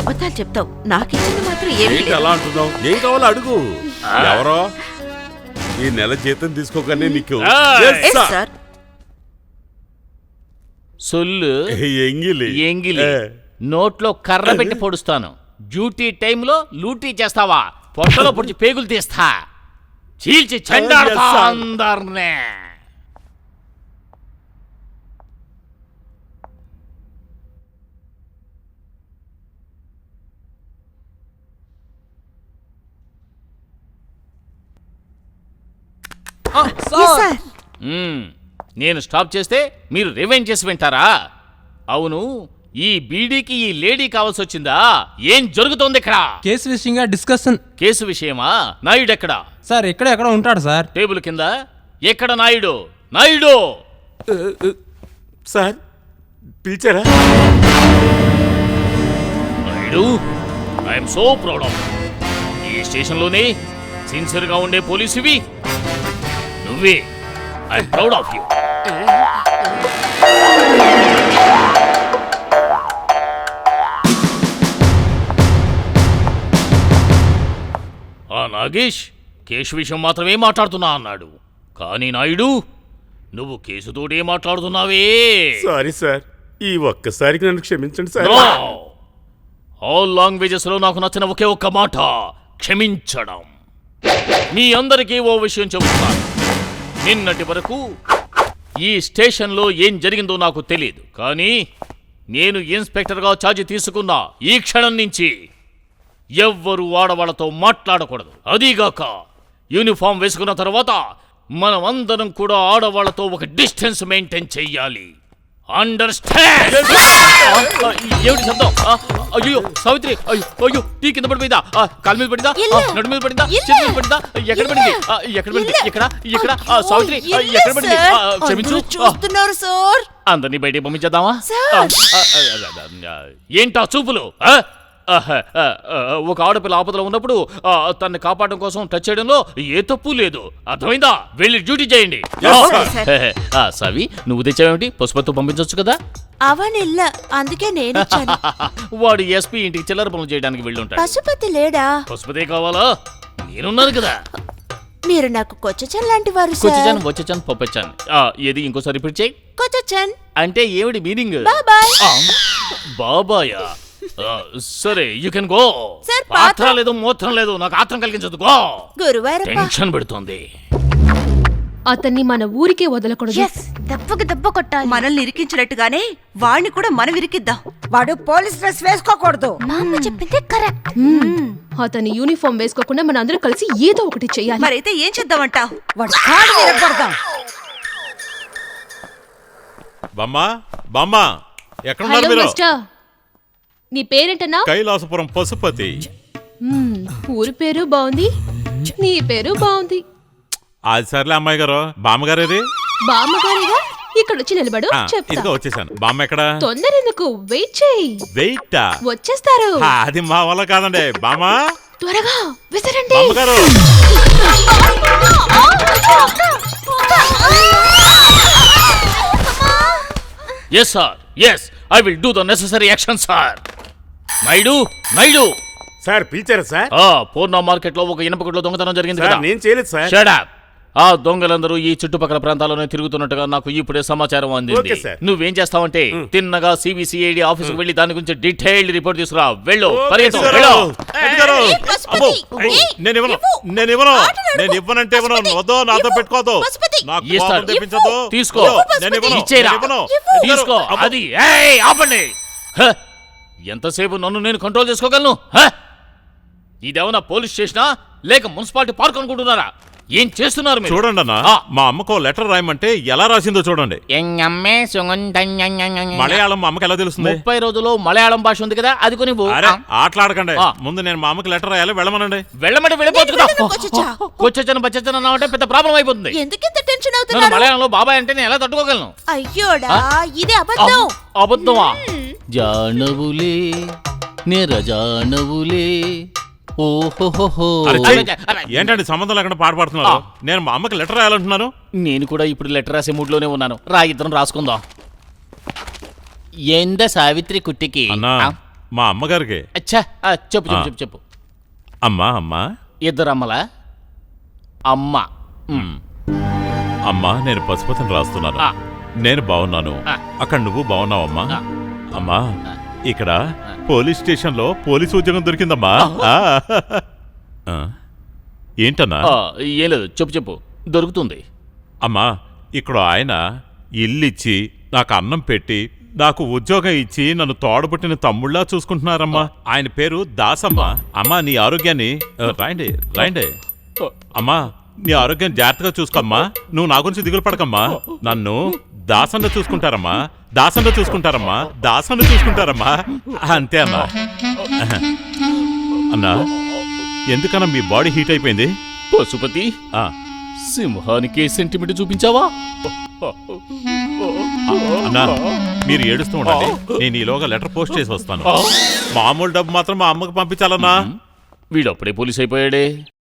అబద్ధాలు చెప్తావు. నాకిచ్చింది మాత్రం ఏమీ ఏంటి లేదు. అలా అంటున్నావు? ఏం కావాలో అడుగు. ఎవరో ఈ నెల జీతం తీసుకోగానే నీకు ఎస్ సార్. సొల్లు ఎంగిలి ఎంగిలి నోట్లో కర్ర పెట్టి పొడుస్తాను. డ్యూటీ టైంలో లూటీ చేస్తావా? పొట్టలో పొడిచి పేగులు తీస్తా, చీల్చి చెండాడుతా అందర్నే. నేను స్టాప్ చేస్తే మీరు రివైండ్ చేసి వింటారా? అవును, ఈ బీడీకి ఈ లేడీ కావాల్సి వచ్చిందా? ఏం జరుగుతోంది ఇక్కడ? కేసు విషయంగా డిస్కషన్. కేసు విషయమా? నాయుడు ఎక్కడ? సార్ ఎక్కడ ఉంటాడు సార్? టేబుల్ కింద. ఎక్కడ నాయుడు? నాయుడు సార్ పిలిచారా? Naidu, I'm so proud of ఈ స్టేషన్లోనే సిన్సియర్గా ఉండే పోలీసువి నువ్వే. I'm proud of you. Nagesh case విషయం మాత్రమే మాట్లాడుతున్నా అన్నాడు. కానీ నాయుడు, నువ్వు కేసుతోటే మాట్లాడుతున్నావే. సారీ సార్, ఈ ఒక్కసారికి నన్ను క్షమించండి సార్. ఆల్ లాంగ్వేజెస్ లో నాకు నచ్చిన ఒకే ఒక్క మాట క్షమించడం. మీ అందరికీ ఓ విషయం చెబుతున్నాను. నిన్నటి వరకు ఈ స్టేషన్లో ఏం జరిగిందో నాకు తెలియదు. కానీ నేను ఇన్స్పెక్టర్గా ఛార్జీ తీసుకున్న ఈ క్షణం నుంచి ఎవ్వరూ ఆడవాళ్లతో మాట్లాడకూడదు. అదీగాక యూనిఫామ్ వేసుకున్న తర్వాత మనం అందరం కూడా ఆడవాళ్లతో ఒక డిస్టెన్స్ మెయింటైన్ చెయ్యాలి. అండర్స్టాండ్? ఏమిటి శబ్దం? అయ్యో సావిత్రి, అయ్యో టీ కింద పడిపోయిందా? కాలు మీద పడిందా? నడు మీద పడిందా? చేతి మీద పడిందా? ఎక్కడ పడింది? ఎక్కడ పడింది? ఇక్కడ సావిత్రి ఎక్కడ పడింది? క్షమించు. అందరినీ బయటికి పంపించేద్దామా? ఏంటా చూపులు? ఒక ఆడపిల్ల ఆపదలో ఉన్నప్పుడు తన్ని కాపాడడం కోసం టచ్ చేయడంలో ఏ తప్పు లేదు. అర్థమైందా? వెళ్ళి డ్యూటీ చేయండి. సవి, నువ్వు తెచ్చావేమిటి? పశుపతితో పంపించవచ్చు కదా. అవనిల్ల, అందుకే నేను వాడు ఎస్పీ ఇంటికి చిల్లర పనులు చేయడానికి వెళ్ళుంటాడు. పశుపతి లేడా? పశుపతి కావాలా? నేనున్నాను కదా. మీరు నాకు కొచ్చచన్ లాంటి వారు. కొచ్చచాను, వచ్చాను, పప్పచ్చాను. ఏది ఇంకోసారి రిపీట్ చేయి. కొచ్చచన్ అంటే ఏమిటి మీనింగ్? బాబాయ్. బాబాయా? సరే, యూ కెన్ గో. పాత్ర లేదు, మూత్రం లేదు, నాకు ఆత్రం కలిగించదు. గో. టెన్షన్ పెడుతోంది. అతన్ని మన ఊరికే వదలకూడదు. దెబ్బకి దెబ్బ కొట్టాలి. మనల్ని ఇరికించినట్టుగానే వాడిని కూడా మనం ఇరికిద్దాం. వాడు పోలీస్ డ్రెస్ వేసుకోకూడదు. మా అమ్మ చెప్పింది కరెక్ట్. అతని యూనిఫామ్ వేసుకోకుండా మన అందరూ కలిసి ఏదో ఒకటి చెయ్యాలి. మరైతే ఏం చేద్దామంటావు? వాడు కాళ్ళు విరగొడదాం. బామ్మా, బామ్మా, ఎక్కడున్నారు మీరు? నీ పేరేంటన్నా? కైలాసపురం పశుపతి. ఊరి పేరు బాగుంది, నీ పేరు బాగుంది. అది సర్లే అమ్మాయి గారు. బామ్మగారేది? బామ్మగారిగా ఇక్కడ వచ్చి నిలబడు, చెప్తా. ఇదిగో వచ్చేసాను. బామ్మ ఎక్కడ? తొందర ఎందుకు, వెయిట్ చేయి. వెయిట్? వచ్చేస్తారు. అది మా వల్ల కాదండి. బామ్మా, త్వరగా విసరండి. బామ్మగారు. Yes sir, yes, I will do the necessary action sir. Naidu, Naidu. Sir పిలిచారా సార్? పూర్ణ మార్కెట్ లో ఒక ఇనపకొట్లో దొంగతనం జరిగింది కదా. నేను చేయలేదు సార్. Shut up. ఆ దొంగలందరూ ఈ చుట్టుపక్కల ప్రాంతాల్లోనే తిరుగుతున్నట్టుగా నాకు ఇప్పుడే సమాచారం అందింది. నువ్వేం చేస్తావంటే తిన్నగా సిబిసిఐడి ఆఫీసుకు వెళ్లి దాని గురించి డీటెయిల్డ్ రిపోర్ట్ తీసుకురా. వెళ్ళు, పరిగెత్తు, వెళ్ళు. నేను ఇవ్వనంటే వద్దు, నాతో పెట్టుకోదు. తీసుకో, తీసుకో. అది ఆపండి. ఎంతసేపు నన్ను నేను కంట్రోల్ చేసుకోగలను? ఇదేమన్నా పోలీస్ స్టేషనా లేక మున్సిపాలిటీ పార్క్ అనుకుంటున్నారా? ఏం చేస్తున్నారు మీరు? చూడండి అన్న, మా అమ్మకు లెటర్ రాయమంటే ఎలా రాసిందో చూడండి. మలయాళం మా అమ్మకి ఎలా తెలుస్తుంది? 30 రోజుల్లో మలయాళం భాష ఉంది కదా, అది కొని ఆటలాడకండి. ముందు నేను మా అమ్మకి లెటర్ రాయాలి. వెళ్ళమనండి. వెళ్ళమంటే వెళ్ళిపోతుంది కదా. కొచ్చచ్చను బచ్చచ్చను అన్నామంటే పెద్ద ప్రాబ్లం అయిపోతుంది. ఎందుకింత టెన్షన్ అవుతున్నారు? మలయాళంలో బాబాయ్ అంటే నేను ఎలా తట్టుకోగలను? అయ్యోడా, ఇది అబద్ధం. అబద్ధమా? జానవులే నిరజానవులే. ఏంటండి సంబంధం లేకుండా పాడుతున్నారు? నేను మా అమ్మకి లెటర్ రాయాలంటున్నాను. నేను కూడా ఇప్పుడు లెటర్ రాసే మూడ్ లోనే ఉన్నాను. ఇద్దరం రాసుకుందాం. ఎంద సావిత్రి కుట్టికి అన్నా, మా అమ్మగారికి. అచ్చా చెప్పు చెప్పు చెప్పు చెప్పు. అమ్మా అమ్మా ఇద్దరు అమ్మలా? అమ్మ. అమ్మా నేను పశుపతిని రాస్తున్నాను. ఆ. నేను బాగున్నాను. ఆ. అక్కడ నువ్వు బాగున్నావమ్మా? ఆ. అమ్మా ఇక్కడ పోలీస్ స్టేషన్లో పోలీసు ఉద్యోగం దొరికిందమ్మా. ఆ. ఏంటన్నా? ఏం లేదు, చెప్పు చెప్పు. దొరుకుతుంది. అమ్మా ఇక్కడ ఆయన ఇల్లిచ్చి నాకు అన్నం పెట్టి నాకు ఉద్యోగం ఇచ్చి నన్ను తోడబుట్టిన తమ్ముళ్ళా చూసుకుంటున్నారమ్మా. ఆయన పేరు దాసమ్మ. అమ్మా నీ ఆరోగ్యాన్ని రాయండి రాయండి. అమ్మా నీ ఆరోగ్యం జాగ్రత్తగా చూసుకోమ్మా. నువ్వు నా గురించి దిగులు పడకమ్మా. నన్ను దాసన్న చూసుకుంటారమ్మా. దాసన్న చూసుకుంటారమ్మా. దాసన్న చూసుకుంటారమ్మా. అంతే అమ్మా. అన్నా ఎందుకన్నా మీ బాడీ హీట్ అయిపోయింది? పశుపతి, ఆ, సింహానికి సెంటిమెంట్ చూపించావా? అన్నా మీరు ఏడుస్తూ ఉండండి, నేను ఈలోగా లెటర్ పోస్ట్ చేసి వస్తాను. మామూలు డబ్బు మాత్రం మా అమ్మకి పంపించాలన్నా. వీడప్పుడే పోలీస్ అయిపోయాడే.